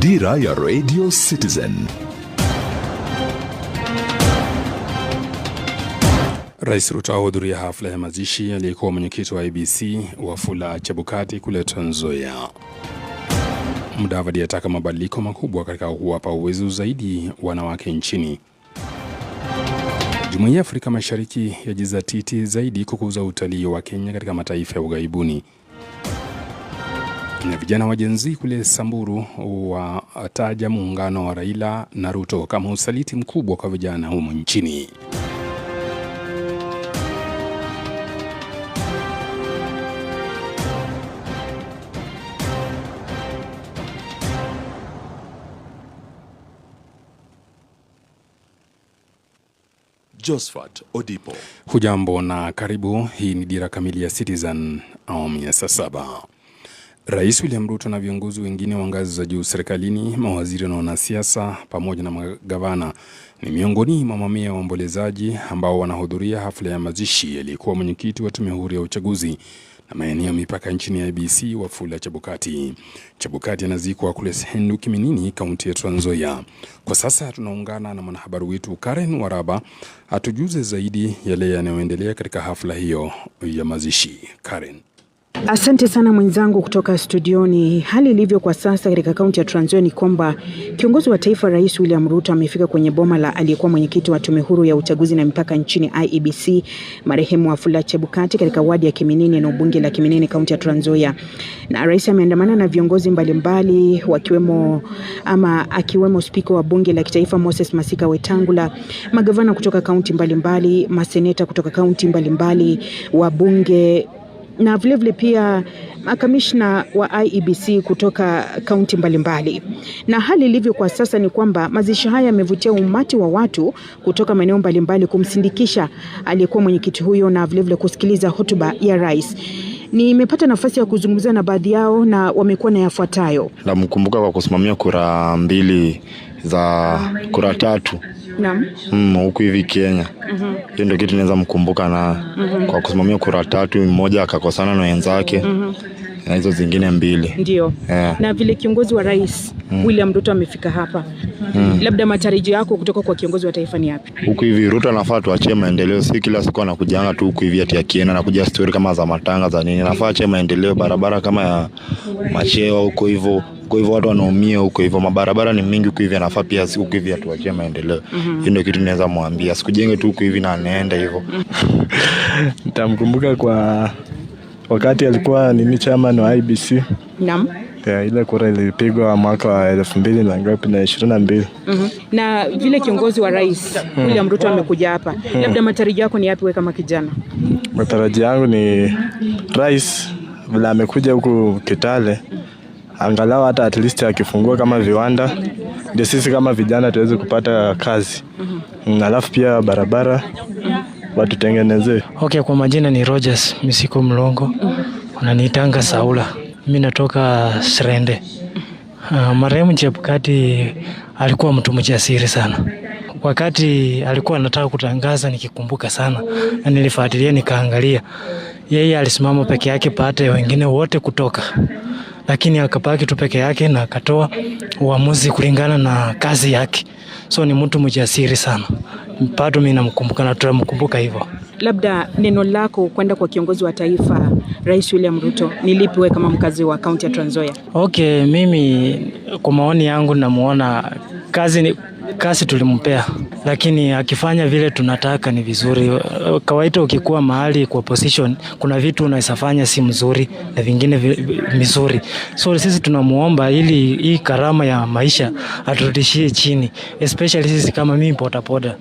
Dira ya Radio Citizen. Rais Ruto ahudhuria hafla ya mazishi aliyekuwa mwenyekiti wa IEBC Wafula Chebukati kule Trans Nzoia. Mudavadi ataka mabadiliko makubwa katika kuwapa uwezo zaidi wanawake nchini. Jumuiya ya Afrika Mashariki yajizatiti zaidi kukuza utalii wa Kenya katika mataifa ya ughaibuni. Na vijana wa Gen Z kule Samburu wataja muungano wa Raila na Ruto kama usaliti mkubwa kwa vijana humu nchini. Josephat Odipo. Hujambo na karibu. Hii ni Dira Kamili ya Citizen awamu ya saa 7. Rais William Ruto na viongozi wengine wa ngazi za juu serikalini, mawaziri na wanasiasa pamoja na magavana ni miongoni mwa mamia ya waombolezaji ambao wanahudhuria hafla ya mazishi aliyekuwa mwenyekiti wa tume huru ya uchaguzi na maeneo mipaka nchini ya IEBC Wafula Chebukati. Chebukati anazikwa kule Hendu Kiminini, kaunti ya Trans Nzoia. Kwa sasa tunaungana na mwanahabari wetu Karen Waraba atujuze zaidi yale yanayoendelea katika hafla hiyo ya mazishi. Karen. Asante sana mwenzangu kutoka studioni. Hali ilivyo kwa sasa katika kaunti ya Trans Nzoia ni kwamba kiongozi wa taifa Rais William Ruto amefika kwenye boma la aliyekuwa mwenyekiti wa tume huru ya uchaguzi na mipaka nchini IEBC marehemu Wafula Chebukati katika wadi ya Kiminini na bunge la Kiminini, kaunti ya Trans Nzoia. Na rais ameandamana na viongozi mbalimbali akiwemo spika wa bunge la kitaifa Moses Masika Wetangula, magavana kutoka kaunti mbalimbali, maseneta kutoka kaunti mbalimbali, wabunge na vile pia makamishna wa IEBC kutoka kaunti mbalimbali. Na hali ilivyo kwa sasa ni kwamba mazishi haya yamevutia umati wa watu kutoka maeneo mbalimbali kumsindikisha aliyekuwa mwenyekiti huyo na vile kusikiliza hotuba ya rais. Nimepata nafasi ya kuzungumza na baadhi yao na wamekuwa na yafuatayo. Namkumbuka kwa kusimamia kura 2 za kura 3. Naam. Huku hivi Kenya. Hiyo ndio kitu naweza mkumbuka na kwa kusimamia kura 3, mmoja akakosana na wenzake. Na hizo zingine 2. Ndio. Na vile kiongozi wa rais William Ruto amefika hapa. Labda matarajio yako kutoka kwa kiongozi wa taifa ni yapi? Huku hivi Ruto anafaa tuachie maendeleo, si kila siku anakujanga tu huku hivi ati akienda na kuja story kama za matanga za nini. Anafaa achie maendeleo, barabara kama ya Macheo huko hivyo. Kwa hivyo watu wanaumia huko hivyo, mabarabara ni mingi huko hivi, anafaa pia huko hivi atuachie maendeleo. Hiyo ndio kitu naweza muambia, sikujenge tu huko hivi na anaenda hivyo. Nitamkumbuka kwa wakati alikuwa ni chairman wa IEBC. Naam. Ile kura ilipigwa mwaka wa 2022. Na vile kiongozi wa rais William Ruto amekuja hapa, labda matarajio yako ni yapi wewe kama kijana? Matarajio yangu ni rais vile amekuja huku Kitale, angalau hata at least akifungua kama viwanda ndio sisi kama vijana tuweze kupata kazi. Alafu pia barabara watu tengeneze. Okay, kwa majina ni Rogers Misiko Mlongo. Wananiitanga Saula. Mimi natoka Srende. Marehemu Chebukati alikuwa mtu mjasiri sana. Wakati alikuwa anataka kutangaza nikikumbuka sana, na nilifuatilia nikaangalia. Yeye alisimama peke yake pate wengine wote kutoka. Lakini akabaki tu peke yake na akatoa uamuzi kulingana na kazi yake. So ni mtu mjasiri sana. Bado mimi namkumbuka na tutamkumbuka hivyo. Labda neno lako kwenda kwa kiongozi wa taifa Rais William Ruto ni lipi wewe kama mkazi wa kaunti ya Trans Nzoia? Okay, mimi kwa maoni yangu namuona kazi tulimpea, lakini akifanya vile tunataka ni vizuri. Kawaida ukikuwa mahali kwa position, kuna vitu unawezafanya si mzuri na vingine vizuri. So sisi tunamuomba ili hii karama ya maisha aturudishie chini, especially sisi kama mimi bodaboda.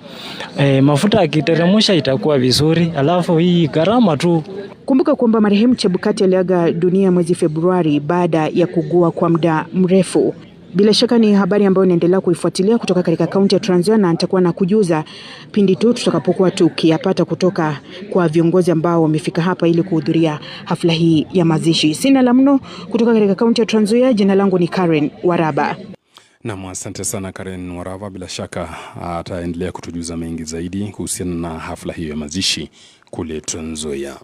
Mafuta akiteremsha itakuwa vizuri, alafu hii karama tu. Kumbuka kwamba marehemu Chebukati aliaga dunia mwezi Februari baada ya kugua kwa muda mrefu. Bila shaka ni habari ambayo inaendelea kuifuatilia kutoka katika kaunti ya Trans Nzoia, na nitakuwa na kujuza pindi tu tutakapokuwa tukiyapata kutoka kwa viongozi ambao wamefika hapa ili kuhudhuria hafla hii ya mazishi. Sina la mno kutoka katika kaunti ya Trans Nzoia. Jina langu ni Karen Waraba. Naam, asante sana Karen Waraba. Bila shaka ataendelea kutujuza mengi zaidi kuhusiana na hafla hiyo ya mazishi kule Trans Nzoia.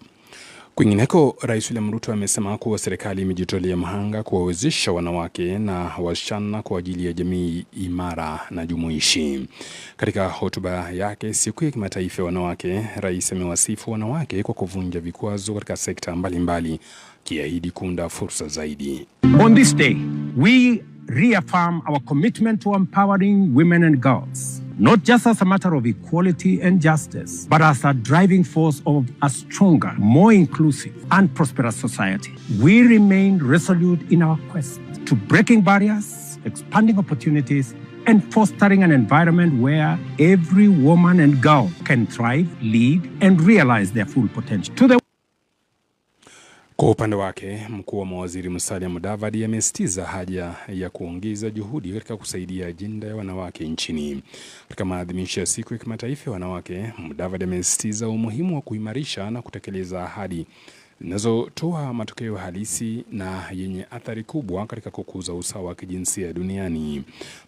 Kwingineko, Rais William Ruto amesema kuwa serikali imejitolea mhanga kuwawezesha wanawake na wasichana kwa ajili ya jamii imara na jumuishi. Katika hotuba yake siku ya kimataifa ya wanawake, rais amewasifu wanawake kwa kuvunja vikwazo katika sekta mbalimbali, kiahidi kuunda fursa zaidi. On this day, we reaffirm our commitment to empowering women and girls, not just as a matter of equality and justice, but as a driving force of a stronger, more inclusive and prosperous society. We remain resolute in our quest to breaking barriers, expanding opportunities, and fostering an environment where every woman and girl can thrive, lead, and realize their full potential. Kwa upande wake, mkuu wa mawaziri Musalia Mudavadi amesisitiza haja ya kuongeza juhudi katika kusaidia ajenda ya wanawake nchini. Katika maadhimisho ya siku ya kimataifa ya wanawake, Mudavadi amesisitiza umuhimu wa kuimarisha na kutekeleza ahadi zinazotoa matokeo halisi na yenye athari kubwa katika kukuza usawa wa kijinsia duniani.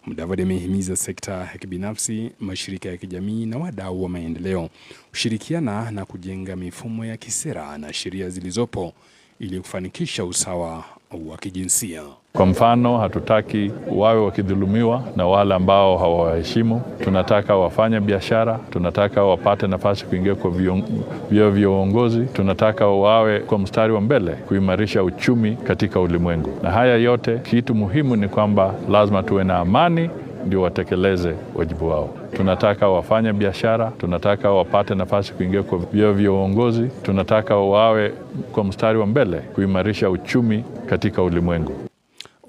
Mudavadi amehimiza sekta ya kibinafsi, mashirika ya kijamii na wadau wa maendeleo kushirikiana na kujenga mifumo ya kisera na sheria zilizopo ili kufanikisha usawa wa kijinsia. Kwa mfano, hatutaki wawe wakidhulumiwa na wale ambao hawaheshimu. Tunataka wafanye biashara, tunataka wapate nafasi kuingia kwa vyeo vya uongozi, tunataka wawe kwa mstari wa mbele kuimarisha uchumi katika ulimwengu. Na haya yote, kitu muhimu ni kwamba lazima tuwe na amani ndio watekeleze wajibu wao. Tunataka wafanye biashara, tunataka wapate nafasi kuingia kwa vyeo vya uongozi, tunataka wawe kwa mstari wa mbele kuimarisha uchumi katika ulimwengu.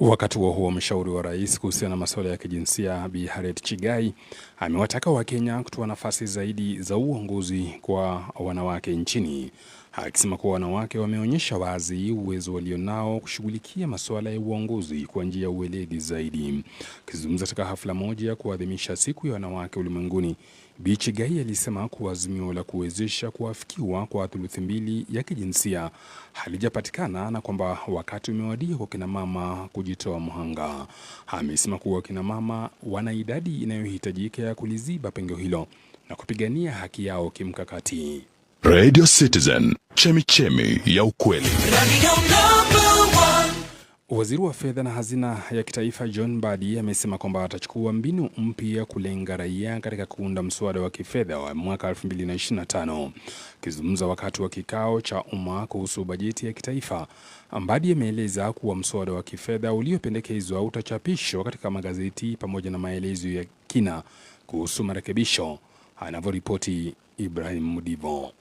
Wakati huo mshauri wa rais kuhusiana na masuala ya kijinsia Bi Harriet Chigai amewataka Wakenya kutoa nafasi zaidi za uongozi kwa wanawake nchini, akisema kuwa wanawake wameonyesha wazi uwezo walionao kushughulikia masuala ya uongozi kwa njia ya uweledi zaidi. Akizungumza katika hafla moja ya kuadhimisha siku ya wanawake ulimwenguni, Bi Chigai alisema kuwa azimio la kuwezesha kuafikiwa kwa thuluthi mbili ya kijinsia halijapatikana na kwamba wakati umewadia kwa kina mama kujitoa mhanga. Amesema kuwa kina mama wana idadi inayohitajika ya kuliziba pengo hilo na kupigania haki yao kimkakati. Radio Citizen, chemichemi ya ukweli. Waziri wa fedha na hazina ya kitaifa John Mbadi amesema kwamba atachukua mbinu mpya kulenga raia katika kuunda mswada wa kifedha wa mwaka 2025. Akizungumza wakati wa kikao cha umma kuhusu bajeti ya kitaifa, Mbadi ameeleza kuwa mswada wa kifedha uliopendekezwa utachapishwa katika magazeti pamoja na maelezo ya kina kuhusu marekebisho, anavyoripoti Ibrahim Mudivo.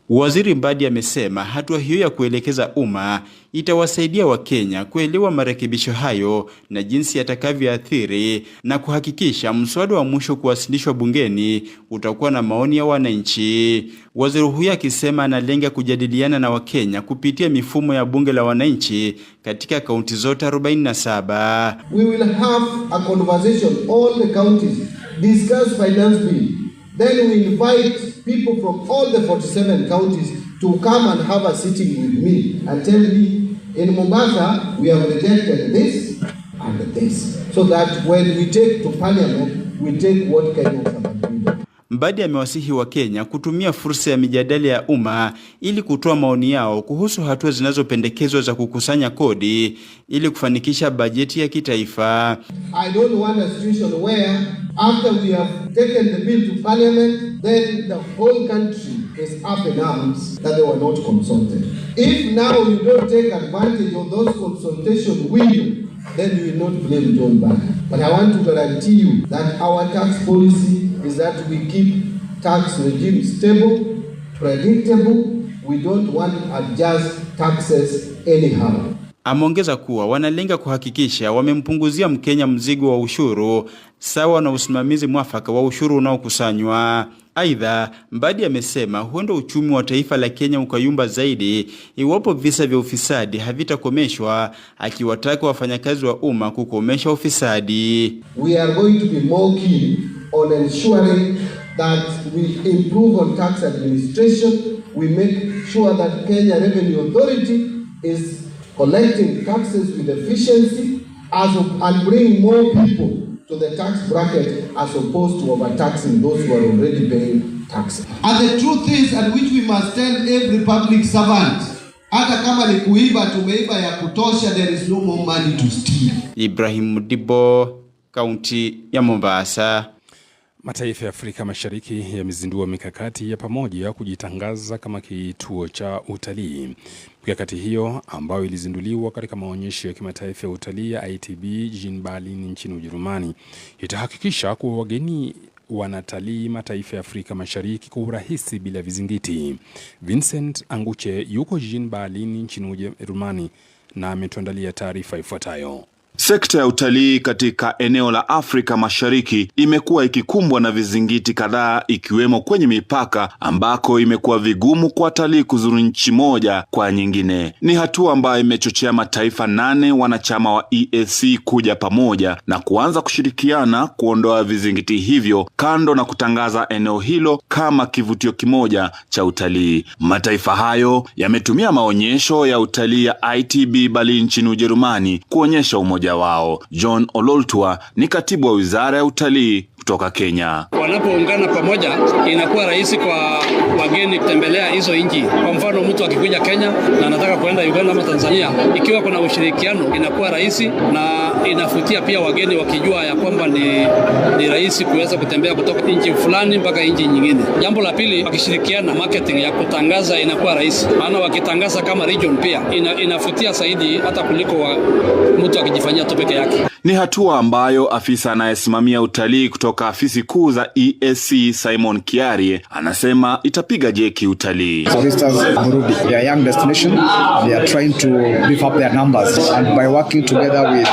Waziri Mbadi amesema hatua hiyo ya kuelekeza umma itawasaidia Wakenya kuelewa marekebisho hayo na jinsi yatakavyoathiri na kuhakikisha mswada wa mwisho kuwasilishwa bungeni utakuwa na maoni ya wananchi. Waziri huyo akisema analenga kujadiliana na Wakenya kupitia mifumo ya bunge la wananchi katika kaunti zote 47. We will have a conversation all the counties, discuss finance bill. Then we invite people from all the 47 counties to come and have a sitting with me and tell me, in Mombasa, we have rejected this and this. So that when we take to parliament, we take what Kenyans have agreed. Mbadi amewasihi wa Kenya kutumia fursa ya mijadala ya umma ili kutoa maoni yao kuhusu hatua zinazopendekezwa za kukusanya kodi ili kufanikisha bajeti ya kitaifa. I don't want a situation where after we have taken the bill to parliament, then the whole country is up in arms that they were not consulted. If now you don't take advantage of those consultation window, then you will not blame John Mbadi. But I want to guarantee you that our tax policy is that we keep tax regime stable, predictable. We don't want to adjust taxes anyhow. Ameongeza kuwa wanalenga kuhakikisha wamempunguzia Mkenya mzigo wa ushuru sawa na usimamizi mwafaka wa ushuru unaokusanywa. Aidha, Mbadi amesema huenda uchumi wa taifa la Kenya ukayumba zaidi iwapo visa vya ufisadi havitakomeshwa, akiwataka wafanyakazi wa umma kukomesha ufisadi. We are going to be more keen on ensuring that we improve on tax administration. We make sure that Kenya Revenue Authority is collecting taxes with efficiency and bring more people to the tax bracket as opposed to overtaxing those who are already paying taxes. And the truth is, and which we must tell every public servant, Hata kama ni kuiba, tumeiba ya kutosha, there is no more money to steal. Ibrahim Mudibo, kaunti ya Mombasa. Mataifa ya Afrika Mashariki yamezindua mikakati ya pamoja kujitangaza kama kituo cha utalii. Mikakati hiyo ambayo ilizinduliwa katika maonyesho ya kimataifa ya utalii ya ITB jijini Berlin nchini Ujerumani itahakikisha kuwa wageni wanatalii mataifa ya Afrika Mashariki kwa urahisi bila vizingiti. Vincent Anguche yuko jijini Berlin nchini Ujerumani na ametuandalia taarifa ifuatayo. Sekta ya utalii katika eneo la Afrika Mashariki imekuwa ikikumbwa na vizingiti kadhaa, ikiwemo kwenye mipaka ambako imekuwa vigumu kwa watalii kuzuru nchi moja kwa nyingine. Ni hatua ambayo imechochea mataifa 8 wanachama wa EAC kuja pamoja na kuanza kushirikiana kuondoa vizingiti hivyo, kando na kutangaza eneo hilo kama kivutio kimoja cha utalii. Mataifa hayo yametumia maonyesho ya utalii ya ITB Berlin nchini Ujerumani kuonyesha umoja wao. John Ololtua ni katibu wa Wizara ya Utalii kutoka Kenya. Wanapoungana pamoja inakuwa rahisi kwa wageni kutembelea hizo nchi. Kwa mfano, mtu akikuja Kenya na anataka kwenda Uganda ama Tanzania, ikiwa kuna ushirikiano inakuwa rahisi na inafutia pia wageni wakijua ya kwamba ni rahisi kuweza kutembea kutoka nchi fulani mpaka nchi nyingine. Jambo la pili, wakishirikiana, marketing ya kutangaza inakuwa rahisi. Maana wakitangaza kama region pia inafutia zaidi hata kuliko mtu akijifanyia tu peke yake. Ni hatua ambayo afisa anayesimamia utalii kutoka afisi kuu za EAC Simon Kiarie anasema itapiga jeki utalii. For instance, Burundi, they are young destination. They are trying to beef up their numbers, and by working together with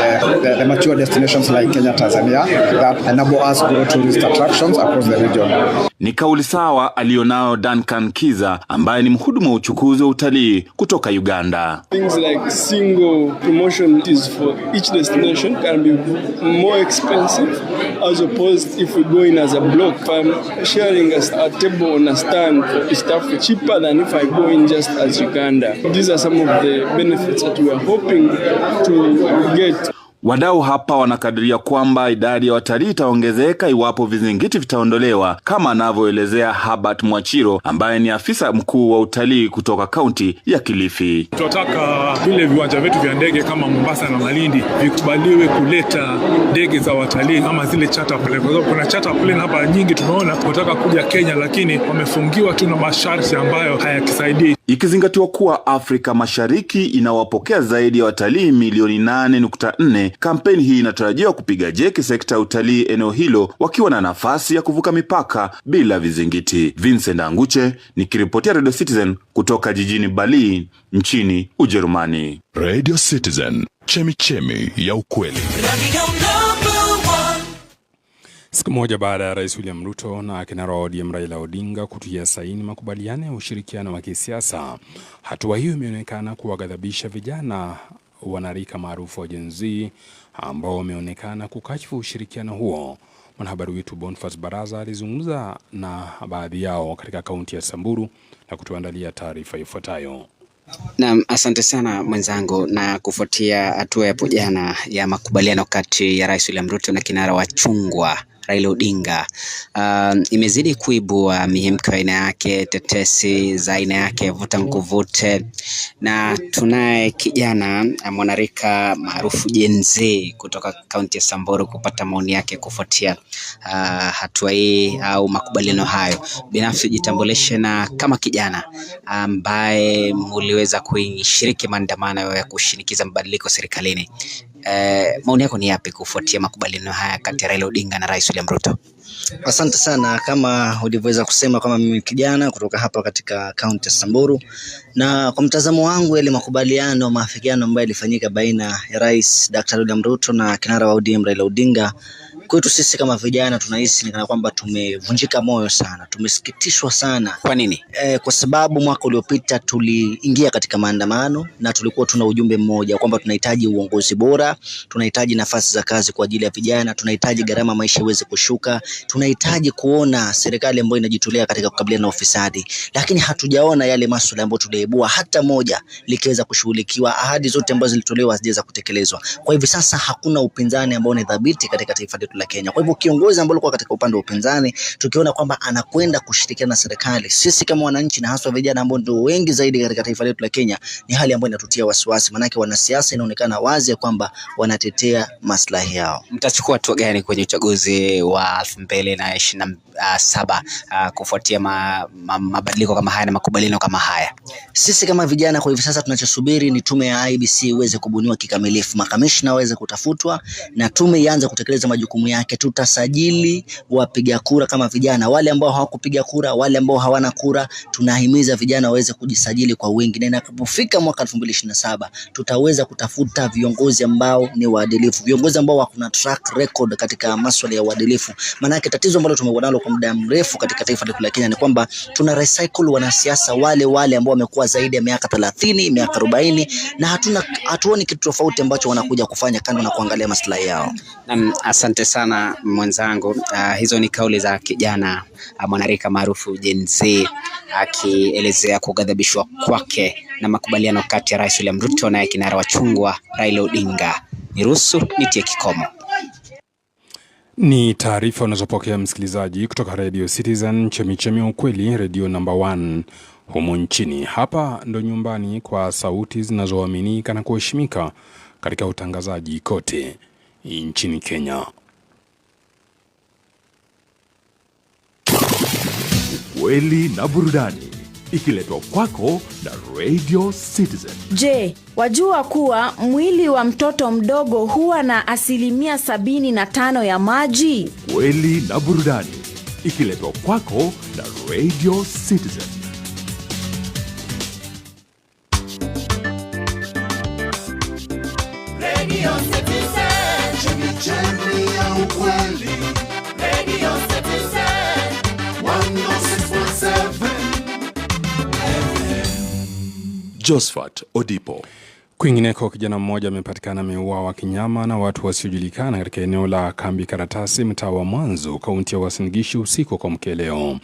the mature destinations like Kenya, Tanzania, that enable us to grow tourist attractions across the region. Ni kauli sawa alionao Duncan Kiza ambaye ni mhudumu wa uchukuzi wa utalii kutoka Uganda. Things like single promotion is for each destination can be more expensive as opposed if we go in as a block. If I'm sharing a table on a stand for East Africa, cheaper than if I go in just as Uganda. These are some of the benefits that we are hoping to get. Wadau hapa wanakadiria kwamba idadi ya watalii itaongezeka iwapo vizingiti vitaondolewa, kama anavyoelezea Herbert Mwachiro ambaye ni afisa mkuu wa utalii kutoka kaunti ya Kilifi. Tunataka vile viwanja vyetu vya ndege kama Mombasa na Malindi vikubaliwe kuleta ndege za watalii ama zile charter plane. Kwa sababu kuna charter plane hapa nyingi tunaona wanataka kuja Kenya, lakini wamefungiwa tu na masharti ambayo hayakisaidii. Ikizingatiwa kuwa Afrika Mashariki inawapokea zaidi ya watalii milioni 8.4, kampeni hii inatarajiwa kupiga jeki sekta ya utalii eneo hilo, wakiwa na nafasi ya kuvuka mipaka bila vizingiti. Vincent Anguche nikiripotia Radio Citizen kutoka jijini Berlin nchini Ujerumani. Radio Citizen, chemichemi ya ukweli. Siku moja baada ya Rais William Ruto na kinara wa ODM Raila Odinga kutia saini makubaliano ya ushirikiano wa kisiasa, hatua hiyo imeonekana kuwaghadhabisha vijana wanarika maarufu wa Gen Z ambao wameonekana kukashifu ushirikiano huo. Mwanahabari wetu Boniface Baraza alizungumza na baadhi yao katika kaunti ya Samburu na kutuandalia taarifa ifuatayo. Naam, asante sana mwenzangu. Na kufuatia hatua ya jana ya makubaliano kati ya Rais William Ruto na kinara wa chungwa Raila Odinga, imezidi kuibua mihemko aina yake, tetesi za aina yake, vuta nikuvute, na tunaye kijana mwanarika maarufu Gen Z kutoka kaunti ya Samburu kupata maoni yake kufuatia hatua hii au makubaliano hayo. Binafsi jitambulishe na kama kijana ambaye mliweza kushiriki maandamano ya kushinikiza mabadiliko serikalini, maoni yako ni yapi kufuatia makubaliano haya kati ya Raila Odinga na Rais William Ruto? Asante sana. Kama ulivyoweza kusema, kama mimi kijana kutoka hapa katika kaunti ya Samburu, na kwa mtazamo wangu yale makubaliano, maafikiano ambayo yalifanyika baina ya Rais Dr. William Ruto na kinara wa ODM Raila Odinga, kwetu sisi kama vijana tunahisi ni kana kwamba tumevunjika moyo sana, tumesikitishwa sana. Kwa nini? Kwa sababu mwaka uliopita tuliingia katika maandamano na tulikuwa tuna ujumbe mmoja kwamba tunahitaji uongozi bora, tunahitaji nafasi za kazi kwa ajili ya vijana, tunahitaji gharama maisha iweze kushuka, tunahitaji kuona serikali ambayo inajitolea katika kukabiliana na ufisadi. Lakini hatujaona yale masuala ambayo tuliibua hata moja likiweza kushughulikiwa. Ahadi zote ambazo zilitolewa hazijaweza kutekelezwa. Kwa hivyo sasa hakuna upinzani ambao ni dhabiti katika taifa letu la Kenya. Kwa hivyo kiongozi ambaye alikuwa katika upande wa upinzani, tukiona kwamba anakwenda kushirikiana na serikali, sisi kama wananchi na hasa vijana ambao ndio wengi zaidi katika taifa letu la Kenya, ni hali ambayo inatutia wasiwasi, manake wanasiasa inaonekana wazi kwamba wanatetea maslahi yao. Mtachukua hatua gani kwenye uchaguzi wa 2027 kufuatia mabadiliko kama haya na makubaliano kama haya? Sisi kama vijana kwa hivi sasa tunachosubiri ni tume ya IEBC iweze kubuniwa kikamilifu, makamishna waweze kutafutwa na tume ianze kutekeleza majukumu yake. Tutasajili wapiga kura kama vijana, wale ambao hawakupiga kura, wale ambao hawana kura, tunahimiza vijana waweze kujisajili kwa wingi, na inapofika mwaka 2027 tutaweza kutafuta viongozi ambao ni waadilifu, viongozi ambao wako na track record katika masuala ya uadilifu. Maana tatizo ambalo tumekuwa nalo kwa muda mrefu katika taifa letu la Kenya ni kwamba tuna recycle wanasiasa wale ambao wamekuwa zaidi ya miaka 30, miaka 40, na hatuoni kitu tofauti ambacho wanakuja kufanya kando na kuangalia maslahi yao. Asante sana mwenzangu. Hizo ni kauli za kijana mwanarika maarufu Gen Z akielezea kughadhabishwa kwake na makubaliano kati ya Rais William Ruto na kinara wa chungwa Raila Odinga. Niruhusu nitie kikomo. Ni taarifa unazopokea msikilizaji kutoka Radio Citizen, chemichemi ukweli, radio number 1 humu nchini. Hapa ndo nyumbani kwa sauti zinazoaminika na kuheshimika katika utangazaji kote nchini Kenya. Ukweli na burudani ikiletwa kwako na Radio Citizen. Je, wajua kuwa mwili wa mtoto mdogo huwa na 75% ya maji? Ukweli na burudani ikiletwa kwako na Radio Citizen. Radio Citizen, chemichemi ya ukweli. Radio Citizen, 106.7 Josephat Odipo. Kwingineko, kijana mmoja amepatikana ameuawa kinyama na watu wasiojulikana katika eneo la Kambi Karatasi, mtaa wa Mwanzo, kaunti ya Uasin Gishu usiku kwa mkeleo.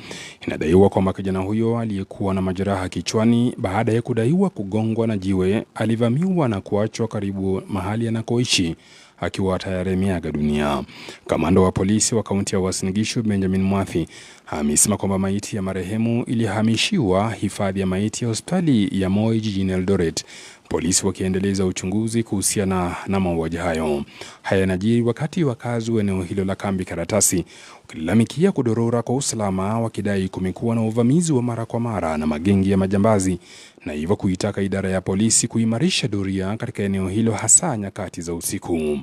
Inadaiwa kwamba kijana huyo aliyekuwa na majeraha kichwani baada ya kudaiwa kugongwa na jiwe alivamiwa na kuachwa karibu mahali anakoishi akiwa tayari ameaga dunia. Kamanda wa polisi wa kaunti ya Uasin Gishu Benjamin Mwathi amesema kwamba maiti ya marehemu ilihamishiwa hifadhi ya maiti ya hospitali ya Moi jijini Eldoret, polisi wakiendeleza uchunguzi kuhusiana na mauaji hayo. Haya yanajiri wakati wakazi wa eneo hilo la Kambi Karatasi wakilalamikia kudorora kwa usalama, wakidai kumekuwa na uvamizi wa mara kwa mara na magengi ya majambazi, na hivyo kuitaka idara ya polisi kuimarisha doria katika eneo hilo hasa nyakati za usiku.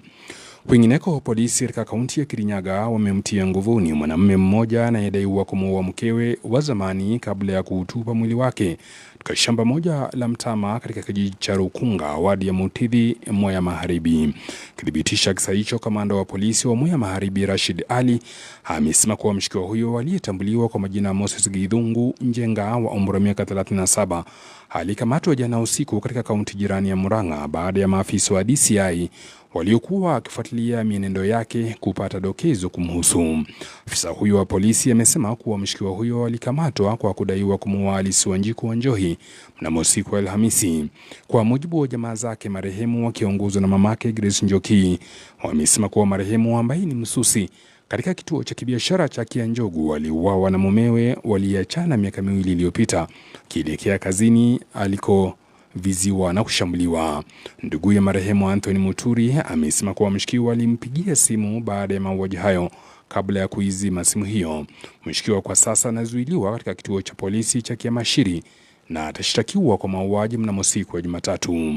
Kwingineko, polisi katika kaunti ya Kirinyaga wamemtia nguvuni mwanamume mmoja anayedaiwa kumuua mkewe wa zamani kabla ya kuutupa mwili wake katika shamba moja la mtama katika kijiji cha Rukunga, wadi ya Mutithi, Mwea Magharibi. Kidhibitisha kisa hicho, kamanda wa polisi wa Mwea Magharibi Rashid Ali amesema kuwa mshukiwa huyo aliyetambuliwa kwa majina Moses Githungu Njenga wa umri wa miaka 37 alikamatwa jana usiku katika kaunti jirani ya Murang'a baada ya maafisa wa DCI waliokuwa wakifuatilia mienendo yake kupata dokezo kumhusu. Afisa huyo wa polisi amesema kuwa mshukiwa huyo alikamatwa kwa kudaiwa kumuua Alice Wanjiku Wanjohi mnamo siku ya Alhamisi. Kwa mujibu wa jamaa zake, marehemu wakiongozwa na mamake Grace Njoki wamesema kuwa marehemu ambaye ni msusi katika kituo cha kibiashara cha Kianjogu aliuawa na mumewe waliachana miaka 2 iliyopita kielekea kazini aliko viziwa na kushambuliwa. Ndugu ya marehemu Anthony Muturi amesema kuwa mshukiwa alimpigia simu baada ya mauaji hayo kabla ya kuizima simu hiyo. Mshukiwa kwa sasa anazuiliwa katika kituo cha polisi cha Kiamashiri na atashtakiwa kwa mauaji mnamo siku ya Jumatatu.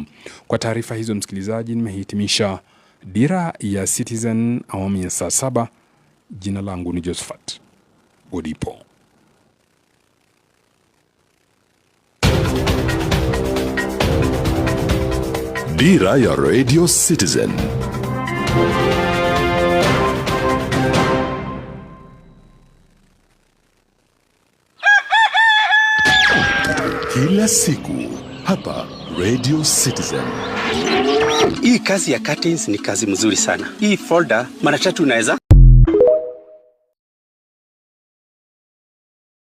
Kwa taarifa hizo msikilizaji, nimehitimisha Dira ya Citizen awamu ya saa 7. Jina langu ni Josephat Odipo. Dira ya Radio Citizen. Kila siku hapa Radio Citizen. Hii kazi ya curtains ni kazi mzuri sana. Hii folder mara 3 unaweza